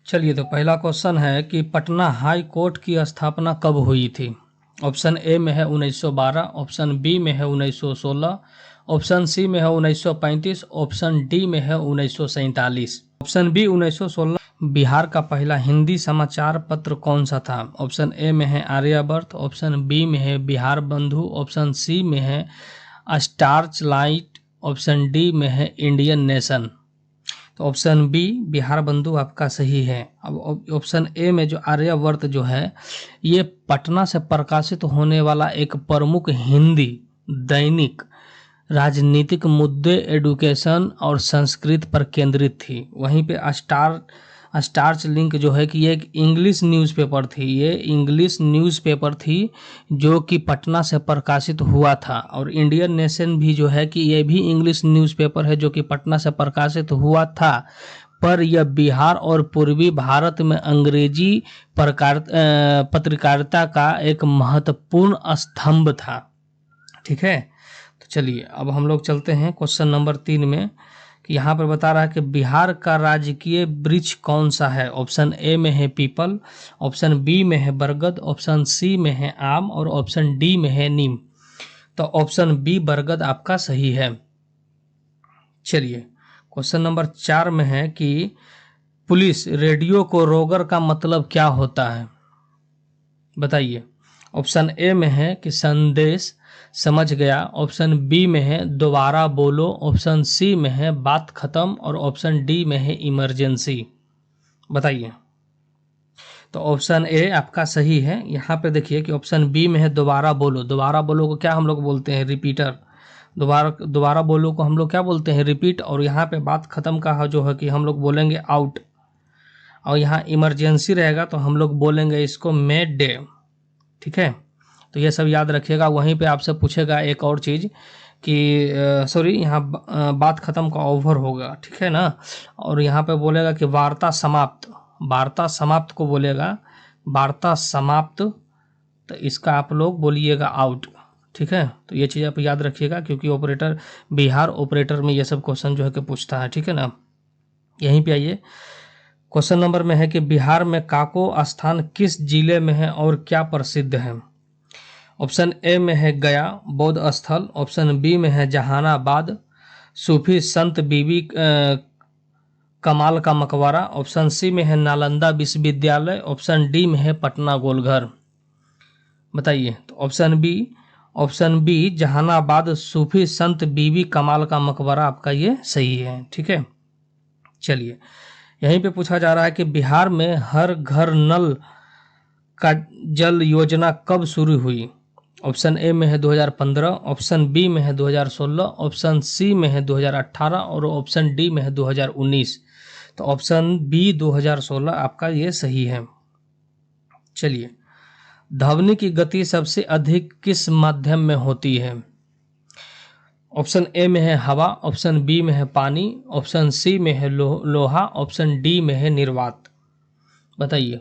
चलिए, तो पहला क्वेश्चन है कि पटना हाई कोर्ट की स्थापना कब हुई थी। ऑप्शन ए में है 1912, ऑप्शन बी में है 1916, ऑप्शन सी में है 1935, ऑप्शन डी में है 1947। Option B 1916। बिहार का पहला हिंदी समाचार पत्र कौन सा था। ऑप्शन ए में है आर्यावर्त, ऑप्शन बी में है बिहार बंधु, ऑप्शन सी में है स्टार्च लाइट, ऑप्शन डी में है इंडियन नेशन। तो ऑप्शन बी बिहार बंधु आपका सही है। अब ऑप्शन ए में जो आर्यावर्त जो है ये पटना से प्रकाशित होने वाला एक प्रमुख हिंदी दैनिक राजनीतिक मुद्दे, एडुकेशन और संस्कृत पर केंद्रित थी। वहीं पे स्टार्च लिंक जो है कि ये एक इंग्लिश न्यूज़पेपर थी, ये इंग्लिश न्यूज़पेपर थी जो कि पटना से प्रकाशित हुआ था। और इंडियन नेशन भी जो है कि ये भी इंग्लिश न्यूज़पेपर है जो कि पटना से प्रकाशित हुआ था, पर यह बिहार और पूर्वी भारत में अंग्रेजी पत्रकारिता का एक महत्वपूर्ण स्तंभ था। ठीक है, तो चलिए अब हम लोग चलते हैं क्वेश्चन नंबर 3 में कि यहाँ पर बता रहा है कि बिहार का राजकीय वृक्ष कौन सा है। ऑप्शन ए में है पीपल, ऑप्शन बी में है बरगद, ऑप्शन सी में है आम और ऑप्शन डी में है नीम। तो ऑप्शन बी बरगद आपका सही है। चलिए क्वेश्चन नंबर 4 में है कि पुलिस रेडियो को रोगर का मतलब क्या होता है, बताइए। ऑप्शन ए में है कि संदेश, समझ गया, ऑप्शन बी में है दोबारा बोलो, ऑप्शन सी में है बात खत्म और ऑप्शन डी में है इमरजेंसी। बताइए। तो ऑप्शन ए आपका सही है। यहाँ पे देखिए कि ऑप्शन बी में है दोबारा बोलो। दोबारा बोलो को क्या हम लोग बोलते हैं, रिपीटर। दोबारा बोलो को हम लोग क्या बोलते हैं, रिपीट। और यहाँ पे बात खत्म का जो है कि हम लोग बोलेंगे आउट। और यहाँ इमरजेंसी रहेगा तो हम लोग बोलेंगे इसको मेड डे। ठीक है, तो ये सब याद रखिएगा। वहीं पे आपसे पूछेगा एक और चीज़ कि सॉरी, यहाँ बात खत्म का ओवर होगा, ठीक है ना। और यहाँ पे बोलेगा कि वार्ता समाप्त, वार्ता समाप्त को बोलेगा वार्ता समाप्त, तो इसका आप लोग बोलिएगा आउट। ठीक है, तो ये चीज़ आप याद रखिएगा क्योंकि ऑपरेटर बिहार ऑपरेटर में ये सब क्वेश्चन जो है कि पूछता है। ठीक है ना। यहीं पे आइए, क्वेश्चन नंबर में है कि बिहार में काको स्थान किस जिले में है और क्या प्रसिद्ध है। ऑप्शन ए में है गया बौद्ध स्थल, ऑप्शन बी में है जहानाबाद सूफी संत बीबी कमाल का मकबरा, ऑप्शन सी में है नालंदा विश्वविद्यालय, ऑप्शन डी में है पटना गोलघर। बताइए। तो ऑप्शन बी जहानाबाद सूफी संत बीबी कमाल का मकबरा आपका ये सही है। ठीक है, चलिए यहीं पे पूछा जा रहा है कि बिहार में हर घर नल का जल योजना कब शुरू हुई। ऑप्शन ए में है 2015, ऑप्शन बी में है 2016, ऑप्शन सी में है 2018 और ऑप्शन डी में है 2019। तो ऑप्शन बी 2016 आपका ये सही है। चलिए, ध्वनि की गति सबसे अधिक किस माध्यम में होती है। ऑप्शन ए में है हवा, ऑप्शन बी में है पानी, ऑप्शन सी में है लोहा, ऑप्शन डी में है निर्वात। बताइए।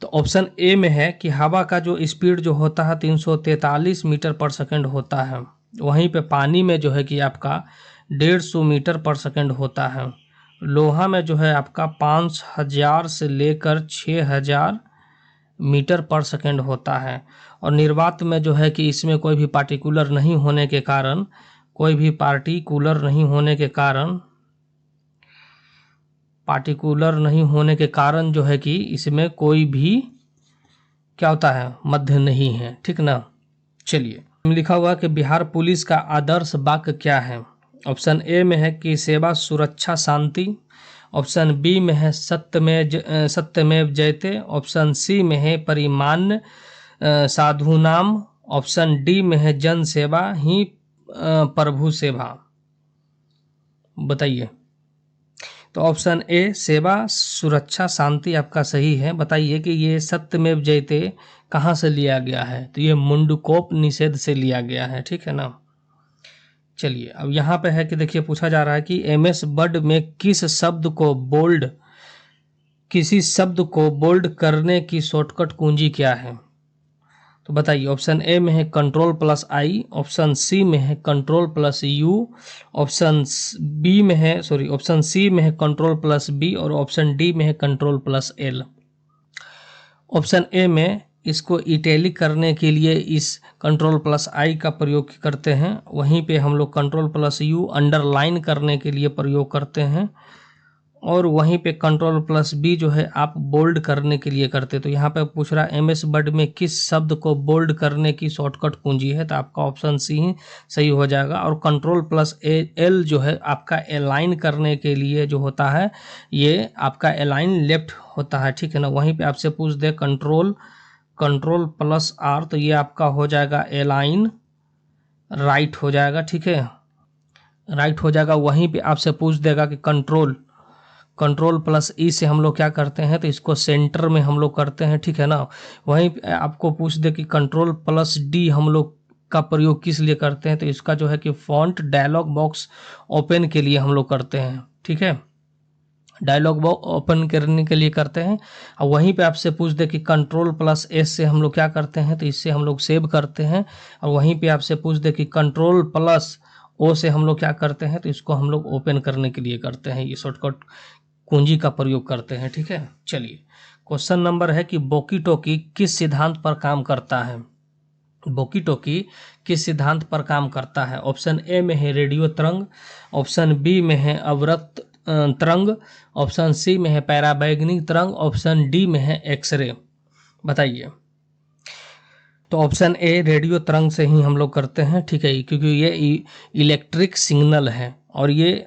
तो ऑप्शन ए में है कि हवा का जो स्पीड जो होता है 343 मीटर पर सेकंड होता है। वहीं पे पानी में जो है कि आपका 150 मीटर पर सेकंड होता है। लोहा में जो है आपका 5000 से लेकर 6000 मीटर पर सेकंड होता है। और निर्वात में जो है कि इसमें कोई भी पार्टिकुलर नहीं होने के कारण जो है कि इसमें कोई भी क्या होता है, मध्य नहीं है। ठीक ना। चलिए, लिखा हुआ कि बिहार पुलिस का आदर्श वाक्य क्या है। ऑप्शन ए में है कि सेवा सुरक्षा शांति, ऑप्शन बी में है सत्यमेव जयते, ऑप्शन सी में है परिमान्य साधुनाम, ऑप्शन डी में है जन सेवा ही प्रभु सेवा। बताइए। तो ऑप्शन ए सेवा सुरक्षा शांति आपका सही है। बताइए कि ये सत्यमेव जयते कहाँ से लिया गया है। तो ये मुंडकोप निषेध से लिया गया है। ठीक है ना। चलिए, अब यहाँ पे है कि देखिए पूछा जा रहा है कि MS वर्ड में किसी शब्द को बोल्ड करने की शॉर्टकट कुंजी क्या है। तो बताइए, ऑप्शन ए में है control plus I, option C में है control plus U, option B में है ऑप्शन सी में है कंट्रोल प्लस बी, और ऑप्शन डी में है कंट्रोल प्लस एल। ऑप्शन ए में इसको इटैलिक करने के लिए इस कंट्रोल प्लस आई का प्रयोग करते हैं, वहीं पे हम लोग कंट्रोल प्लस यू अंडरलाइन करने के लिए प्रयोग करते हैं, और वहीं पे कंट्रोल प्लस बी जो है आप बोल्ड करने के लिए करते। तो यहाँ पे पूछ रहा है एमएस वर्ड में किस शब्द को बोल्ड करने की शॉर्टकट कुंजी है, तो आपका ऑप्शन सी ही सही हो जाएगा। और कंट्रोल प्लस एल जो है आपका अलाइन करने के लिए जो होता है, ये आपका अलाइन लेफ्ट होता है, ठीक है ना। वहीं पे आपसे पूछ दे कंट्रोल प्लस आर, तो ये आपका हो जाएगा अलाइन राइट हो जाएगा, ठीक है, राइट हो जाएगा। वहीं पे आपसे पूछ देगा कि कंट्रोल प्लस ई से हम लोग क्या करते हैं, तो इसको सेंटर में हम लोग करते हैं, ठीक है ना। वहीं आपको पूछ दे कि कंट्रोल प्लस डी हम लोग का प्रयोग किस लिए करते हैं, तो इसका जो है कि फॉन्ट डायलॉग बॉक्स ओपन के लिए हम लोग करते हैं, ठीक है, डायलॉग बॉक्स ओपन करने के लिए करते हैं। और वहीं पे आपसे पूछ दे कि कंट्रोल प्लस एस से हम लोग क्या करते हैं, तो इससे हम लोग सेव करते हैं। और वहीं पे आपसे पूछ दे कि कंट्रोल प्लस ओ से हम लोग क्या करते हैं, तो इसको हम लोग ओपन करने के लिए करते हैं, ये शॉर्टकट कुंजी का प्रयोग करते हैं, ठीक है। चलिए, क्वेश्चन नंबर है कि वॉकी टॉकी किस सिद्धांत पर काम करता है। वॉकी टॉकी किस सिद्धांत पर काम करता है। ऑप्शन ए में है रेडियो तरंग, ऑप्शन बी में है अवरक्त तरंग, ऑप्शन सी में है पैराबैंगनी तरंग, ऑप्शन डी में है एक्सरे। बताइए। तो ऑप्शन ए रेडियो तरंग से ही हम लोग करते हैं, ठीक है, क्योंकि ये इलेक्ट्रिक सिग्नल है। और ये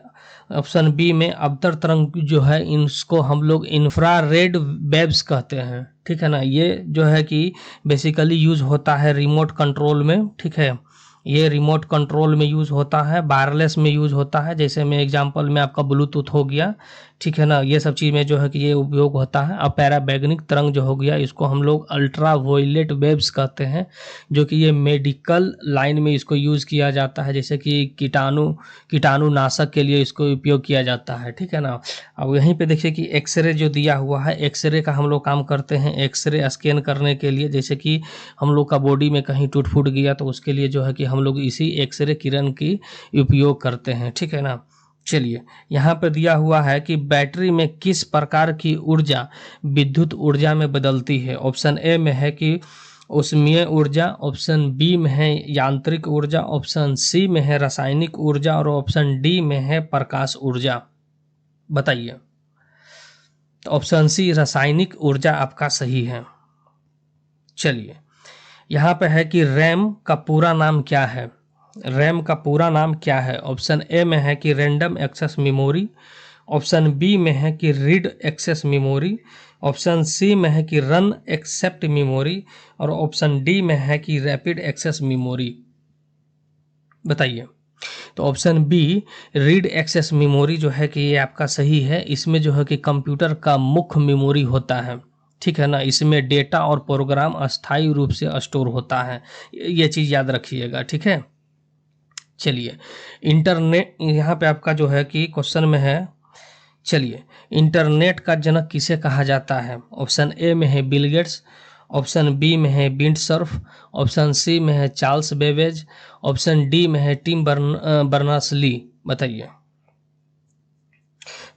ऑप्शन बी में अवतर तरंग जो है, इसको हम लोग इंफ्रारेड वेव्स कहते हैं, ठीक है ना। ये जो है कि बेसिकली यूज होता है रिमोट कंट्रोल में, ठीक है, ये रिमोट कंट्रोल में यूज़ होता है, वायरलेस में यूज़ होता है, जैसे में एग्जांपल में आपका ब्लूटूथ हो गया, ठीक है ना, ये सब चीज़ में जो है कि ये उपयोग होता है। अब पैराबैंगनिक तरंग जो हो गया, इसको हम लोग अल्ट्रा वायलेट वेव्स कहते हैं, जो कि ये मेडिकल लाइन में इसको यूज़ किया जाता है, जैसे कि कीटाणुनाशक के लिए इसको उपयोग किया जाता है, ठीक है ना। अब यहीं पे देखिए कि एक्सरे जो दिया हुआ है, एक्सरे का हम लोग काम करते हैं एक्सरे स्कैन करने के लिए, जैसे कि हम लोग का बॉडी में कहीं टूट फूट गया तो उसके लिए जो है कि हम लोग इसी एक्सरे किरण की उपयोग करते हैं, ठीक है ना। चलिए, यहाँ पर दिया हुआ है कि बैटरी में किस प्रकार की ऊर्जा विद्युत ऊर्जा में बदलती है। ऑप्शन ए में है कि ऊष्मीय ऊर्जा, ऑप्शन बी में है यांत्रिक ऊर्जा, ऑप्शन सी में है रासायनिक ऊर्जा, और ऑप्शन डी में है प्रकाश ऊर्जा। बताइए। तो ऑप्शन सी रासायनिक ऊर्जा आपका सही है। चलिए, यहाँ पे है कि रैम का पूरा नाम क्या है। रैम का पूरा नाम क्या है। ऑप्शन ए में है कि random access memory, option B में है कि read access memory, option C में है कि रन एक्सेप्ट मेमोरी, और ऑप्शन डी में है कि रैपिड एक्सेस मेमोरी। बताइए। तो option B read access memory जो है कि ये आपका सही है। इसमें जो है कि कंप्यूटर का मुख्य मेमोरी होता है, ठीक है ना। इसमें डेटा और प्रोग्राम अस्थायी रूप से स्टोर होता है, ये चीज़ याद रखिएगा, ठीक है। चलिए, इंटरनेट यहाँ पे आपका जो है कि क्वेश्चन में है। चलिए, इंटरनेट का जनक किसे कहा जाता है। ऑप्शन ए में है बिल गेट्स, ऑप्शन बी में है विंडसर्फ, ऑप्शन सी में है चार्ल्स बेबेज, ऑप्शन डी में है टिम बर्नर्स-ली। बताइए।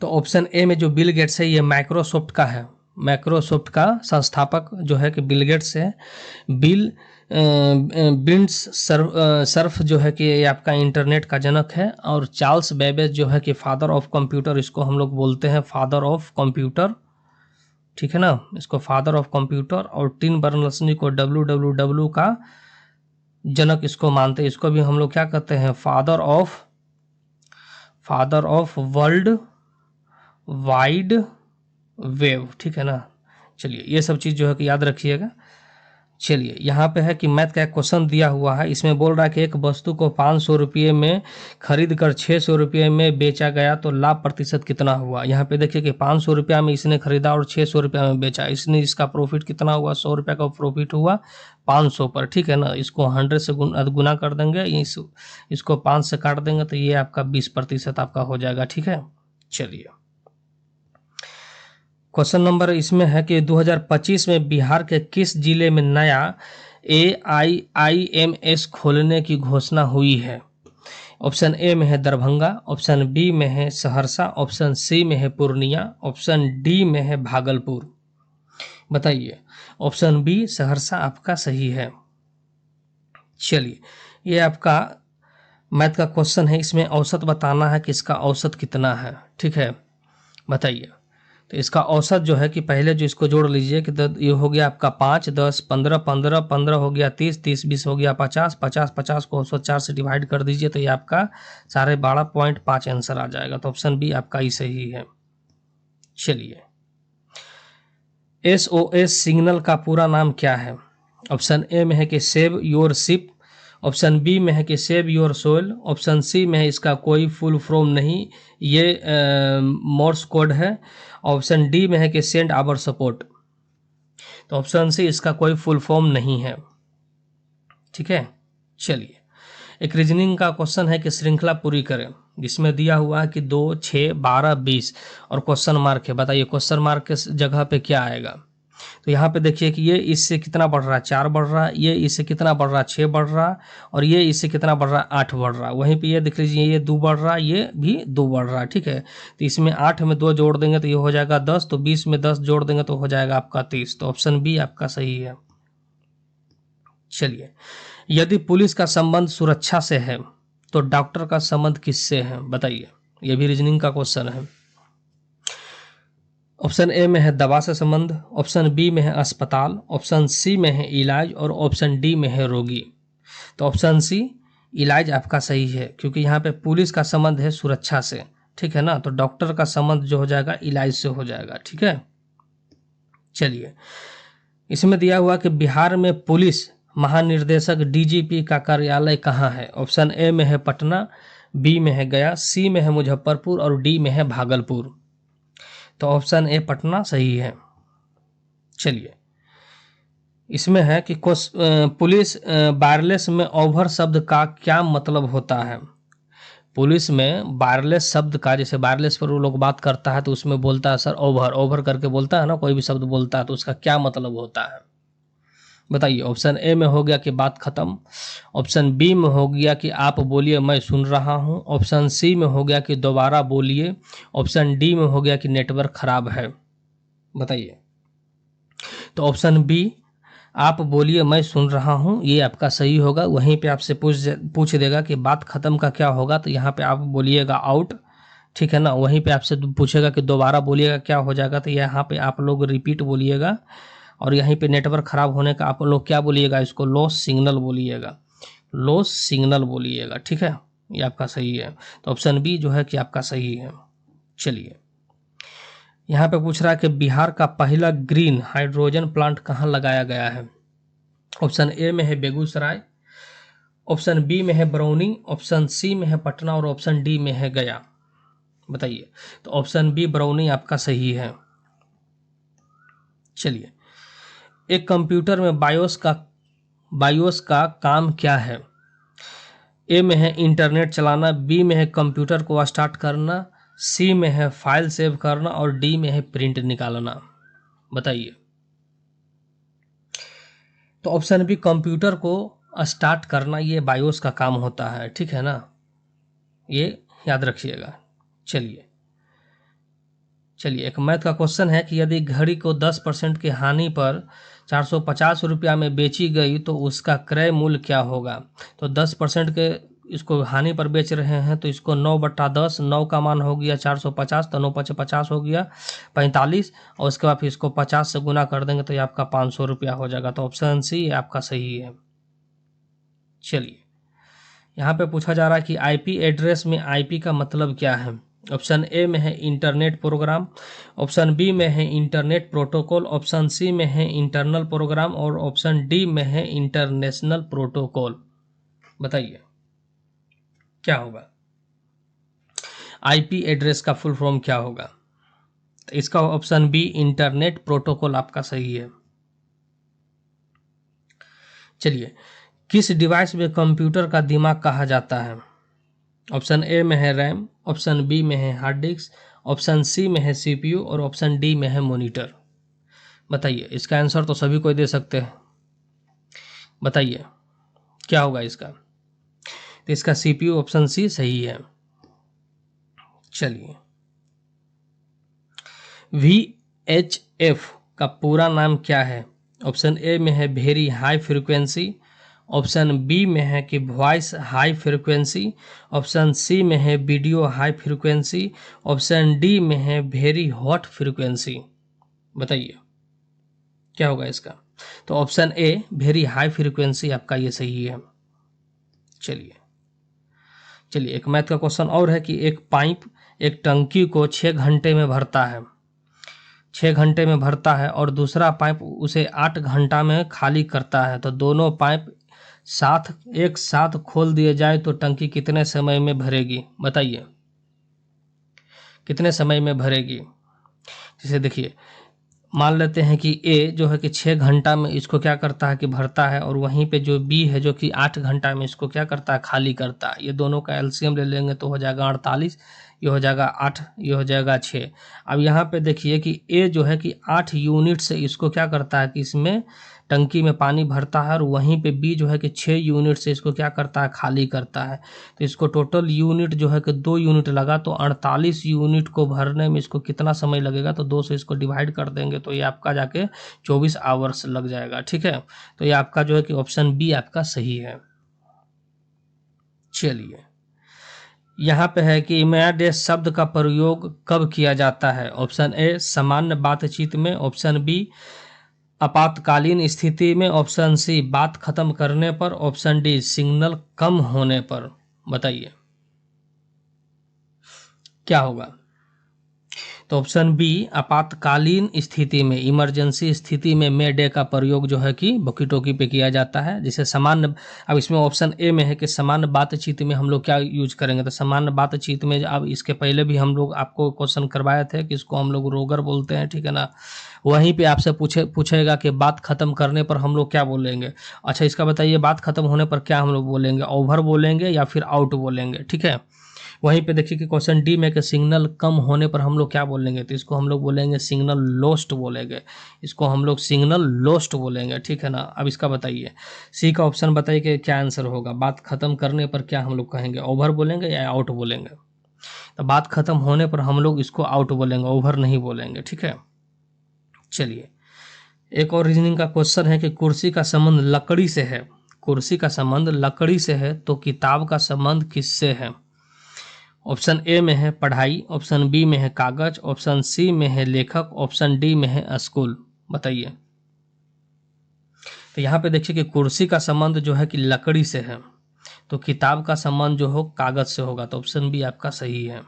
तो ऑप्शन ए में जो बिल गेट्स है, ये माइक्रोसॉफ्ट का है, माइक्रोसॉफ्ट का संस्थापक जो है कि बिल गेट्स है। बिल सर्फ जो है कि ये आपका इंटरनेट का जनक है। और चार्ल्स बेबेज जो है कि फादर ऑफ कंप्यूटर, इसको हम लोग बोलते हैं फादर ऑफ कंप्यूटर, ठीक है ना, इसको फादर ऑफ कंप्यूटर। और टिम बर्नर्स-ली को WWW का जनक इसको मानते हैं, इसको भी हम लोग क्या कहते हैं, father of world wide wave, ठीक है ना। चलिए, ये सब चीज़ जो है कि याद रखिएगा। चलिए, यहाँ पे है कि मैथ का एक क्वेश्चन दिया हुआ है, इसमें बोल रहा है कि एक वस्तु को 500 रुपये में खरीद कर 600 रुपये में बेचा गया तो लाभ प्रतिशत कितना हुआ। यहाँ पे देखिए कि 500 रुपया में इसने खरीदा और 600 रुपया में बेचा, इसने इसका प्रॉफिट कितना हुआ, 100 रुपये का प्रॉफिट हुआ 500 पर, ठीक है ना। इसको 100 से गुना कर देंगे, इसको 5 से काट देंगे, तो ये आपका 20% आपका हो जाएगा, ठीक है। चलिए, क्वेश्चन नंबर इसमें है कि 2025 में बिहार के किस जिले में नया AIIMS खोलने की घोषणा हुई है? ऑप्शन ए में है दरभंगा, ऑप्शन बी में है सहरसा, ऑप्शन सी में है पूर्णिया, ऑप्शन डी में है भागलपुर। बताइए। ऑप्शन बी सहरसा आपका सही है। चलिए, ये आपका मैथ का क्वेश्चन है, इसमें औसत बताना है कि इसका औसत कितना है। ठीक है, बताइए। तो इसका औसत जो है कि पहले जो इसको जोड़ लीजिए कि ये हो गया आपका 5, 10, 15, 15, 15 हो गया 30, 30, 20 हो गया 50, 50, 50 को 104 से डिवाइड कर दीजिए तो ये आपका 12.5 आंसर आ जाएगा। तो ऑप्शन बी आपका ही सही है। चलिए, SOS सिग्नल का पूरा नाम क्या है? ऑप्शन ए में है कि save your ship, option B में है कि save your soul, option C में है इसका कोई फुल फॉर्म नहीं, ये मोर्स कोड है, ऑप्शन डी में है कि सेंड आवर सपोर्ट। तो ऑप्शन सी इसका कोई फुल फॉर्म नहीं है। ठीक है, चलिए, एक रीजनिंग का क्वेश्चन है कि श्रृंखला पूरी करें, जिसमें दिया हुआ है कि 2, 6, 12, 20 और क्वेश्चन मार्क है। बताइए क्वेश्चन मार्क के जगह पे क्या आएगा? तो यहाँ पे देखिए कि ये इससे कितना बढ़ रहा है, 4 बढ़ रहा है, ये इससे कितना बढ़ रहा है, 6 बढ़ रहा है, और ये इससे कितना बढ़ रहा है, 8 बढ़ रहा है। वहीं पे ये देख लीजिए, ये 2 बढ़ रहा है, ये भी 2 बढ़ रहा है। ठीक है, तो इसमें 8 में 2 जोड़ देंगे तो ये हो जाएगा 10, तो 20 में 10 जोड़ देंगे तो हो जाएगा आपका 30। तो ऑप्शन बी आपका सही है। चलिए, यदि पुलिस का संबंध सुरक्षा से है तो डॉक्टर का संबंध किससे है? बताइए, यह भी रीजनिंग का क्वेश्चन है। ऑप्शन ए में है दवा से संबंध, ऑप्शन बी में है अस्पताल, ऑप्शन सी में है इलाज, और ऑप्शन डी में है रोगी। तो ऑप्शन सी इलाज आपका सही है, क्योंकि यहाँ पे पुलिस का संबंध है सुरक्षा से। ठीक है ना, तो डॉक्टर का संबंध जो हो जाएगा इलाज से हो जाएगा। ठीक है, चलिए, इसमें दिया हुआ कि बिहार में पुलिस महानिर्देशक DGP का कार्यालय कहाँ है? ऑप्शन ए में है पटना, बी में है गया, सी में है मुजफ्फरपुर और डी में है भागलपुर। तो ऑप्शन ए पटना सही है। चलिए, इसमें है कि पुलिस वायरलेस में ओवर शब्द का क्या मतलब होता है? पुलिस में वायरलेस शब्द का, जैसे वायरलेस पर वो लोग बात करता है तो उसमें बोलता है सर ओवर, ओवर करके बोलता है ना, कोई भी शब्द बोलता है तो उसका क्या मतलब होता है? बताइए। ऑप्शन ए में हो गया कि बात खत्म, ऑप्शन बी में हो गया कि आप बोलिए मैं सुन रहा हूं, ऑप्शन सी में हो गया कि दोबारा बोलिए, ऑप्शन डी में हो गया कि नेटवर्क खराब है। बताइए। तो ऑप्शन बी आप बोलिए मैं सुन रहा हूं, ये आपका सही होगा। वहीं पे आपसे पूछ देगा कि बात खत्म का क्या होगा, तो यहाँ पे आप बोलिएगा आउट। ठीक है ना, वहीं पे आपसे पूछेगा कि दोबारा बोलिएगा क्या हो जाएगा, तो यहाँ पे आप लोग रिपीट बोलिएगा। और यहीं पे नेटवर्क खराब होने का आप लोग क्या बोलिएगा, इसको लॉस सिग्नल बोलिएगा, लॉस सिग्नल बोलिएगा। ठीक है, ये आपका सही है। तो ऑप्शन बी जो है कि आपका सही है। चलिए, यहाँ पे पूछ रहा है कि बिहार का पहला ग्रीन हाइड्रोजन प्लांट कहाँ लगाया गया है? ऑप्शन ए में है बेगूसराय, ऑप्शन बी में है बरौनी, ऑप्शन सी में है पटना और ऑप्शन डी में है गया। बताइए। तो ऑप्शन बी बरौनी आपका सही है। चलिए, एक कंप्यूटर में बायोस का काम क्या है? ए में है इंटरनेट चलाना, बी में है कंप्यूटर को स्टार्ट करना, सी में है फाइल सेव करना और डी में है प्रिंट निकालना। बताइए। तो ऑप्शन बी कंप्यूटर को स्टार्ट करना, ये बायोस का काम होता है। ठीक है ना, ये याद रखिएगा। चलिए, एक मैथ का क्वेश्चन है कि यदि घड़ी को 10% की हानि पर 450 रुपया में बेची गई तो उसका क्रय मूल्य क्या होगा? तो 10% के इसको हानि पर बेच रहे हैं तो इसको 9/10, 9 का मान हो गया 450, तो 9×5 हो गया 45, और उसके बाद फिर इसको 50 से गुना कर देंगे तो ये आपका 500 रुपया हो जाएगा। तो ऑप्शन सी आपका सही है। चलिए, यहाँ पे पूछा जा रहा है कि IP एड्रेस में IP का मतलब क्या है? ऑप्शन ए में है इंटरनेट प्रोग्राम, ऑप्शन बी में है इंटरनेट प्रोटोकॉल, ऑप्शन सी में है इंटरनल प्रोग्राम और ऑप्शन डी में है इंटरनेशनल प्रोटोकॉल। बताइए क्या होगा? IP एड्रेस का फुल फॉर्म क्या होगा? तो इसका ऑप्शन बी इंटरनेट प्रोटोकॉल आपका सही है। चलिए, किस डिवाइस में कंप्यूटर का दिमाग कहा जाता है? ऑप्शन ए में है रैम, ऑप्शन बी में है हार्ड डिस्क, ऑप्शन सी में है सीपीयू और ऑप्शन डी में है मॉनिटर। बताइए, इसका आंसर तो सभी कोई दे सकते हैं, बताइए क्या होगा इसका। तो इसका सीपीयू ऑप्शन सी सही है। चलिए, VHF का पूरा नाम क्या है? ऑप्शन ए में है very high frequency, option B में है कि voice high frequency, option C में है video high frequency, option D में है वेरी हॉट फ्रीक्वेंसी। बताइए क्या होगा इसका। तो option a very high frequency आपका ये सही है। चलिए चलिए, एक मैथ का क्वेश्चन और है कि एक पाइप एक टंकी को 6 घंटे में भरता है, 6 घंटे में भरता है और दूसरा पाइप उसे 8 घंटा में खाली करता है, तो दोनों पाइप एक साथ खोल दिए जाए तो टंकी कितने समय में भरेगी? बताइए कितने समय में भरेगी। जैसे देखिए, मान लेते हैं कि ए जो है कि 6 घंटा में इसको क्या करता है कि भरता है, और वहीं पे जो बी है जो कि 8 घंटा में इसको क्या करता है, खाली करता है। ये दोनों का एलसीएम ले लेंगे तो हो जाएगा 48, ये हो जाएगा 8, ये हो जाएगा 6। अब यहाँ पे देखिए कि ए जो है कि 8 यूनिट से इसको क्या करता है कि इसमें टंकी में पानी भरता है, और वहीं पे बी जो है कि 6 यूनिट से इसको क्या करता है, खाली करता है। तो इसको टोटल यूनिट जो है कि 2 यूनिट लगा, तो 48 यूनिट को भरने में इसको कितना समय लगेगा, तो 2 से इसको डिवाइड कर देंगे तो ये आपका जाके 24 आवर्स लग जाएगा। ठीक है, तो ये आपका जो है कि ऑप्शन बी आपका सही है। चलिए, यहाँ पे है कि इमेडिएट शब्द का प्रयोग कब किया जाता है? ऑप्शन ए सामान्य बातचीत में, ऑप्शन बी आपातकालीन स्थिति में, ऑप्शन सी बात खत्म करने पर, ऑप्शन डी सिग्नल कम होने पर। बताइए क्या होगा। तो ऑप्शन बी आपातकालीन स्थिति में, इमरजेंसी स्थिति में मे डे का प्रयोग जो है कि वॉकी टॉकी पे किया जाता है। जिसे सामान्य, अब इसमें ऑप्शन ए में है कि सामान्य बातचीत में हम लोग क्या यूज करेंगे, तो सामान्य बातचीत में अब इसके पहले भी हम लोग आपको क्वेश्चन करवाए थे कि इसको हम लोग रोगर बोलते हैं। ठीक है ना, वहीं पे आपसे पूछेगा कि बात खत्म करने पर हम लोग क्या बोलेंगे। अच्छा, इसका बताइए, बात खत्म होने पर क्या हम लोग बोलेंगे, ओवर बोलेंगे या फिर आउट बोलेंगे। ठीक है, वहीं पे देखिए कि क्वेश्चन डी में कि सिग्नल कम होने पर हम लोग क्या बोलेंगे, तो इसको हम लोग बोलेंगे सिग्नल लॉस्ट बोलेंगे, इसको हम लोग सिग्नल लॉस्ट बोलेंगे। ठीक है ना, अब इसका बताइए, सी का ऑप्शन बताइए कि क्या आंसर होगा। बात खत्म करने पर क्या हम लोग कहेंगे, ओवर बोलेंगे या आउट बोलेंगे। तो बात खत्म होने पर हम लोग इसको आउट बोलेंगे, ओवर नहीं बोलेंगे। ठीक है, चलिए एक और रीजनिंग का क्वेश्चन है कि कुर्सी का संबंध लकड़ी से है, कुर्सी का संबंध लकड़ी से है तो किताब का संबंध किससे है? ऑप्शन ए में है पढ़ाई, ऑप्शन बी में है कागज, ऑप्शन सी में है लेखक, ऑप्शन डी में है स्कूल। बताइए। तो यहाँ पे देखिए कि कुर्सी का संबंध जो है कि लकड़ी से है, तो किताब का संबंध जो हो कागज से होगा, तो ऑप्शन बी आपका सही है।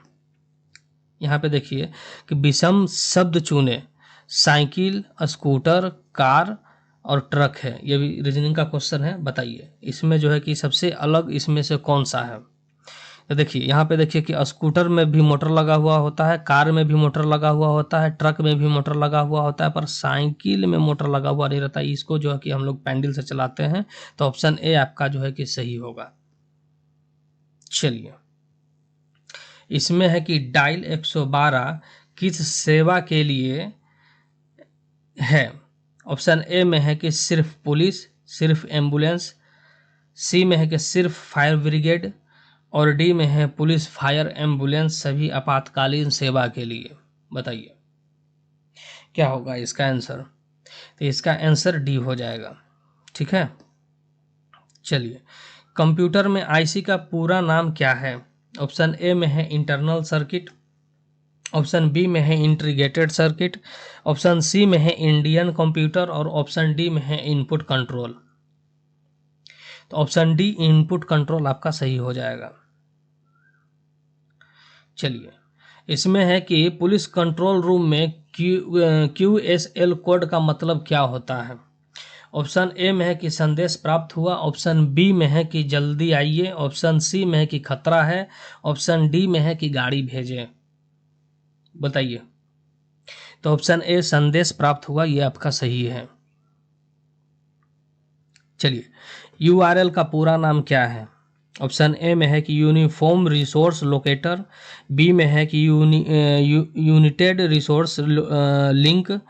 यहाँ पे देखिए कि विषम शब्द चुने, साइकिल, स्कूटर, कार और ट्रक है। ये भी रीजनिंग का क्वेश्चन है। बताइए इसमें जो है कि सबसे अलग इसमें से कौन सा है। तो देखिए यहाँ पे देखिए कि स्कूटर में भी मोटर लगा हुआ होता है, कार में भी मोटर लगा हुआ होता है, ट्रक में भी मोटर लगा हुआ होता है, पर साइकिल में मोटर लगा हुआ नहीं रहता। इसको जो है कि हम लोग पैडल से चलाते हैं, तो ऑप्शन ए आपका जो है कि सही होगा। चलिए, इसमें है कि डायल 112 किस सेवा के लिए है। ऑप्शन ए में है कि सिर्फ पुलिस, सिर्फ एम्बुलेंस, सी में है कि सिर्फ फायर ब्रिगेड, और डी में है पुलिस, फायर, एम्बुलेंस सभी आपातकालीन सेवा के लिए। बताइए क्या होगा इसका आंसर। तो इसका आंसर डी हो जाएगा। ठीक है, चलिए कंप्यूटर में आईसी का पूरा नाम क्या है। ऑप्शन ए में है इंटरनल सर्किट, ऑप्शन बी में है इंटीग्रेटेड सर्किट, ऑप्शन सी में है इंडियन कंप्यूटर, और ऑप्शन डी में है इनपुट कंट्रोल। तो ऑप्शन डी इनपुट कंट्रोल आपका सही हो जाएगा। चलिए, इसमें है कि पुलिस कंट्रोल रूम में QSL कोड का मतलब क्या होता है। ऑप्शन ए में है कि संदेश प्राप्त हुआ, ऑप्शन बी में है कि जल्दी आइए, ऑप्शन सी में है कि खतरा है, ऑप्शन डी में है कि गाड़ी भेजें। बताइए। तो ऑप्शन ए संदेश प्राप्त हुआ, ये आपका सही है। चलिए, URL का पूरा नाम क्या है। ऑप्शन ए में है कि यूनिफॉर्म रिसोर्स लोकेटर, बी में है कि united resource link,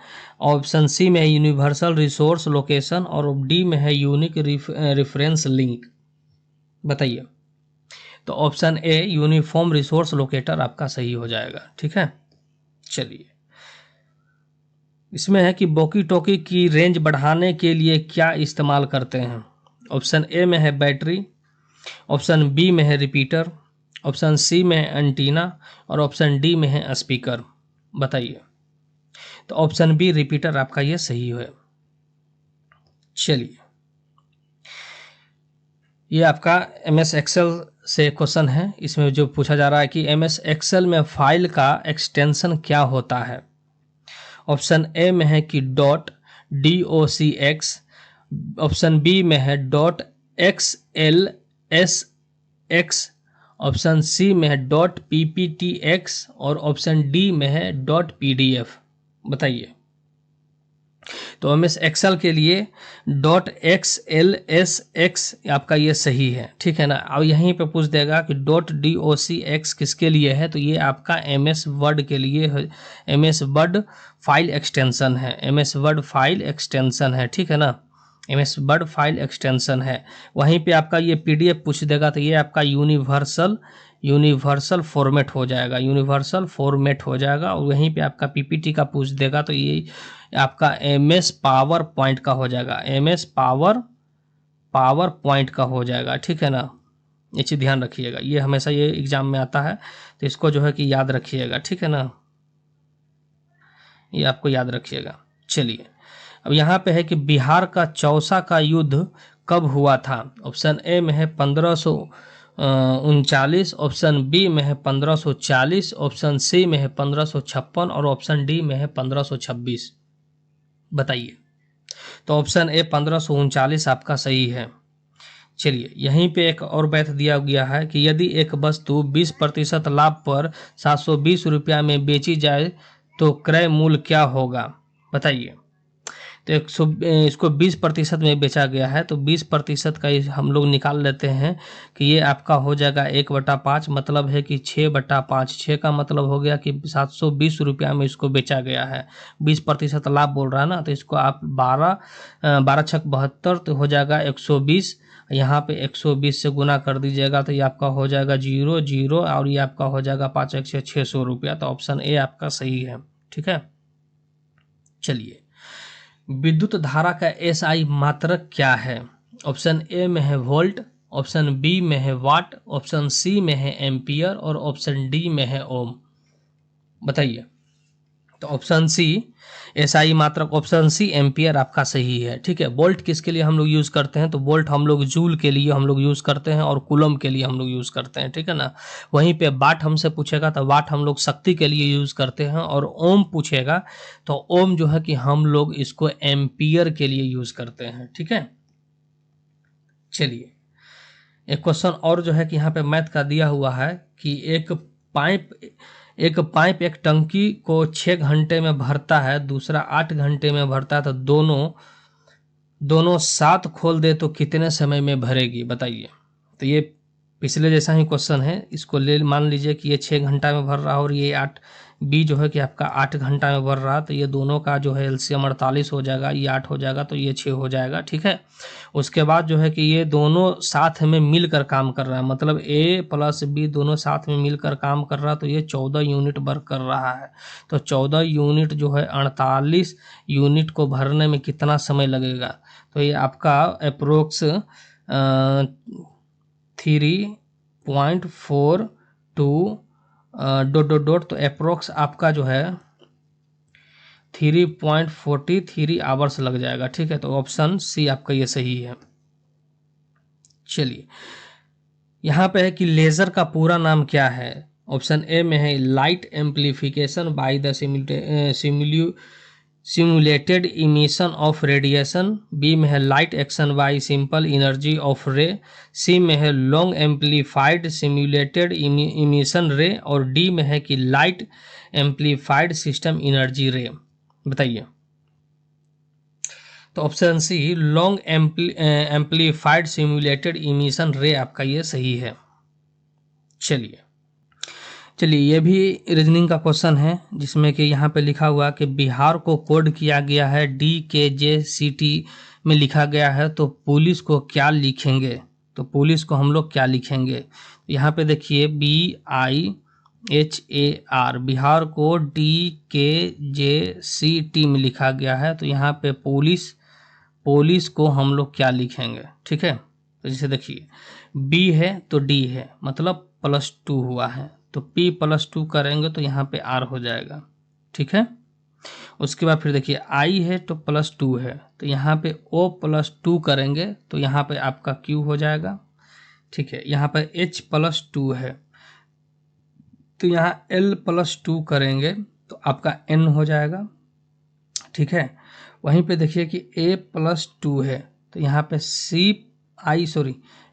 option C में है यूनिवर्सल रिसोर्स लोकेशन और डी में है यूनिक रेफरेंस लिंक। बताइए। तो option A uniform resource locator आपका सही हो जाएगा। ठीक है, चलिए। इसमें है कि वॉकी टॉकी की रेंज बढ़ाने के लिए क्या इस्तेमाल करते हैं। ऑप्शन ए में है बैटरी, ऑप्शन बी में है रिपीटर, ऑप्शन सी में है एंटीना और ऑप्शन डी में है स्पीकर। बताइए। तो ऑप्शन बी रिपीटर आपका ये सही है। चलिए, ये आपका MS एक्सेल से क्वेश्चन है। इसमें जो पूछा जा रहा है कि MS एक्सेल में फाइल का एक्सटेंशन क्या होता है। ऑप्शन ए में है कि .docx, ऑप्शन बी में है .xlsx, ऑप्शन सी में है .pptx और ऑप्शन डी में है .pdf। बताइए। तो MS एक्सेल के लिए .xlsx आपका ये सही है। ठीक है ना। अब यहीं पे पूछ देगा कि .docx किसके लिए है, तो ये आपका MS वर्ड के लिए है। MS वर्ड फाइल एक्सटेंशन है, MS वर्ड फाइल एक्सटेंशन है। ठीक है ना, MS वर्ड फाइल एक्सटेंशन है। वहीं पे आपका ये PDF पूछ देगा तो ये आपका यूनिवर्सल फॉर्मेट हो जाएगा, यूनिवर्सल फॉर्मेट हो जाएगा। और वहीं पे आपका PPT का पूछ देगा तो ये आपका MS पावर पॉइंट का हो जाएगा, MS पावर पॉइंट का हो जाएगा। ठीक है ना, ये चीज़ ध्यान रखिएगा, ये हमेशा ये एग्जाम में आता है तो इसको जो है कि याद रखिएगा। ठीक है ना, ये आपको याद रखिएगा। चलिए, अब यहाँ पे है कि बिहार का चौसा का युद्ध कब हुआ था। ऑप्शन ए में है 1539, ऑप्शन बी में है 1540, ऑप्शन सी में है 1556 और ऑप्शन डी में है 1526। बताइए। तो ऑप्शन ए 1539 आपका सही है। चलिए, यहीं पे एक और बैठ दिया गया है कि यदि एक वस्तु 20% लाभ पर 720 रुपया में बेची जाए तो क्रय मूल्य क्या होगा। बताइए। तो इसको 20% में बेचा गया है तो 20% का हम लोग निकाल लेते हैं कि ये आपका हो जाएगा 1/5, मतलब है कि 6/5। 6 का मतलब हो गया कि 720 रुपया में इसको बेचा गया है। 20% लाभ बोल रहा है ना, तो इसको आप 12 छक 72 तो हो जाएगा 120। यहाँ पे 120 से गुना कर दीजिएगा तो ये आपका हो जाएगा 0 और ये आपका हो जाएगा 5 1 600 रुपया। तो ऑप्शन ए आपका सही है। ठीक है, चलिए। विद्युत धारा का SI मात्रक क्या है। ऑप्शन ए में है वोल्ट, ऑप्शन बी में है वाट, ऑप्शन सी में है एम्पियर और ऑप्शन डी में है ओम। बताइए। तो ऑप्शन सी SI मात्रक, ऑप्शन सी एम्पियर आपका सही है। ठीक है, वोल्ट किसके लिए हम लोग यूज़ करते हैं, तो वोल्ट हम लोग जूल के लिए हम लोग यूज़ करते हैं और कूलम के लिए हम लोग यूज़ करते हैं। ठीक है ना। वहीं पे वाट हमसे पूछेगा तो वाट हम लोग शक्ति के लिए यूज़ करते हैं और ओम पूछेगा तो ओम जो है कि हम लोग इसको एम्पियर के लिए यूज़ करते हैं। ठीक है, चलिए। एक क्वेश्चन और जो है कि यहाँ पे मैथ का दिया हुआ है कि एक पाइप एक टंकी को 6 घंटे में भरता है, दूसरा 8 घंटे में भरता है, तो दोनों साथ खोल दे तो कितने समय में भरेगी। बताइए। तो ये पिछले जैसा ही क्वेश्चन है, इसको ले मान लीजिए कि ये 6 घंटा में भर रहा है और ये 8 बी जो है कि आपका 8 घंटा में भर रहा, तो ये दोनों का जो है LCM 48 हो जाएगा, ये 8 हो जाएगा तो ये 6 हो जाएगा। ठीक है, उसके बाद जो है कि ये दोनों साथ में मिलकर काम कर रहा है, मतलब A प्लस B दोनों साथ में मिलकर काम कर रहा है, तो ये 14 यूनिट वर्क कर रहा है। तो 14 यूनिट जो है 48 यूनिट को भरने में कितना समय लगेगा, तो ये आपका अप्रोक्स 3.42 तो अप्रोक्स आपका जो है 3.43 आवर्स लग जाएगा। ठीक है, तो ऑप्शन सी आपका ये सही है। चलिए, यहाँ पे है कि लेज़र का पूरा नाम क्या है। ऑप्शन ए में है light amplification by the simulated emission of radiation, b में है light action by simple energy of ray, c में है लॉन्ग एम्प्लीफाइड सिमुलेटेड इमिशन रे और डी में है कि light amplified system energy ray. बताइए। तो option C long amplified simulated emission ray आपका ये सही है। चलिए ये भी रीजनिंग का क्वेश्चन है, जिसमें कि यहाँ पे लिखा हुआ कि बिहार को कोड किया गया है DKJCT में लिखा गया है, तो पुलिस को क्या लिखेंगे? तो पुलिस को हम लोग क्या लिखेंगे? यहाँ पे देखिए BIHAR, बिहार को DKJCT में लिखा गया है, तो यहाँ पे पुलिस को हम लोग क्या लिखेंगे? ठीक है, तो जैसे देखिए B है तो D है, मतलब +2 हुआ है, तो P +2 करेंगे तो यहाँ पे R हो जाएगा। ठीक है, उसके बाद फिर देखिए I है तो +2 है, तो यहाँ पे O +2 करेंगे तो यहाँ पे आपका Q हो जाएगा। ठीक है, यहाँ पर H +2 है, तो यहाँ L +2 करेंगे तो आपका N हो जाएगा। ठीक है, वहीं पे देखिए कि A +2 है, तो यहाँ पे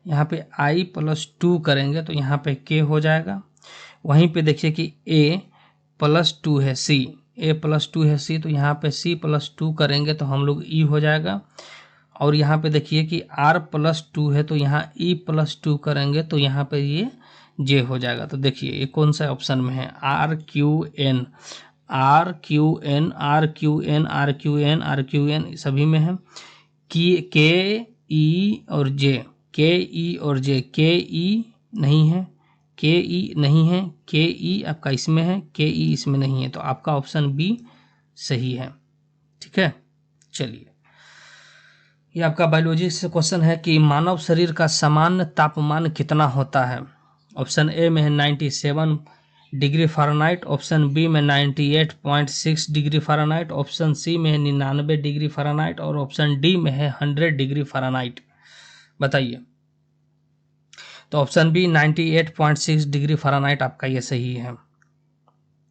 यहाँ पे I +2 करेंगे तो यहाँ पे K हो जाएगा। वहीं पे देखिए कि A +2 है A +2 है C, तो यहाँ पे C +2 करेंगे तो हम लोग E हो जाएगा। और यहाँ पे देखिए कि R +2 है, तो यहाँ E +2 करेंगे तो यहाँ पे ये J हो जाएगा। तो देखिए ये कौन सा ऑप्शन में है? RQN सभी में है। KE और J, KE नहीं है, KE आपका इसमें है, KE इसमें नहीं है, तो आपका ऑप्शन B सही है। ठीक है, चलिए ये आपका बायोलॉजी से क्वेश्चन है कि मानव शरीर का सामान्य तापमान कितना होता है? ऑप्शन ए में है 97 डिग्री फ़ारेनहाइट, ऑप्शन बी में 98.6 डिग्री फ़ारेनहाइट, ऑप्शन सी में है 99 डिग्री फ़ारेनहाइट और ऑप्शन डी में है 100 डिग्री फ़ारेनहाइट। बताइए। तो ऑप्शन बी 98.6 डिग्री फ़ारेनहाइट आपका ये सही है।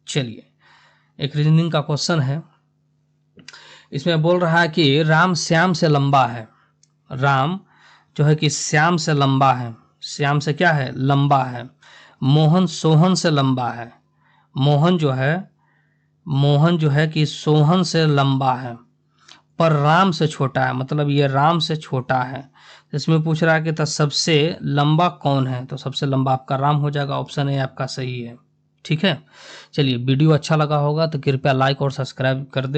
चलिए एक रीजनिंग का क्वेश्चन है, इसमें बोल रहा है कि राम श्याम से लंबा है। राम जो है कि श्याम से लंबा है, श्याम से क्या है? लंबा है। मोहन सोहन से लंबा है। मोहन जो है कि सोहन से लंबा है, पर राम से छोटा है, मतलब ये राम से छोटा है। इसमें पूछ रहा है कि तो सबसे लंबा कौन है? तो सबसे लंबा आपका राम हो जाएगा। ऑप्शन ए आपका सही है। ठीक है, चलिए वीडियो अच्छा लगा होगा तो कृपया लाइक और सब्सक्राइब कर दे।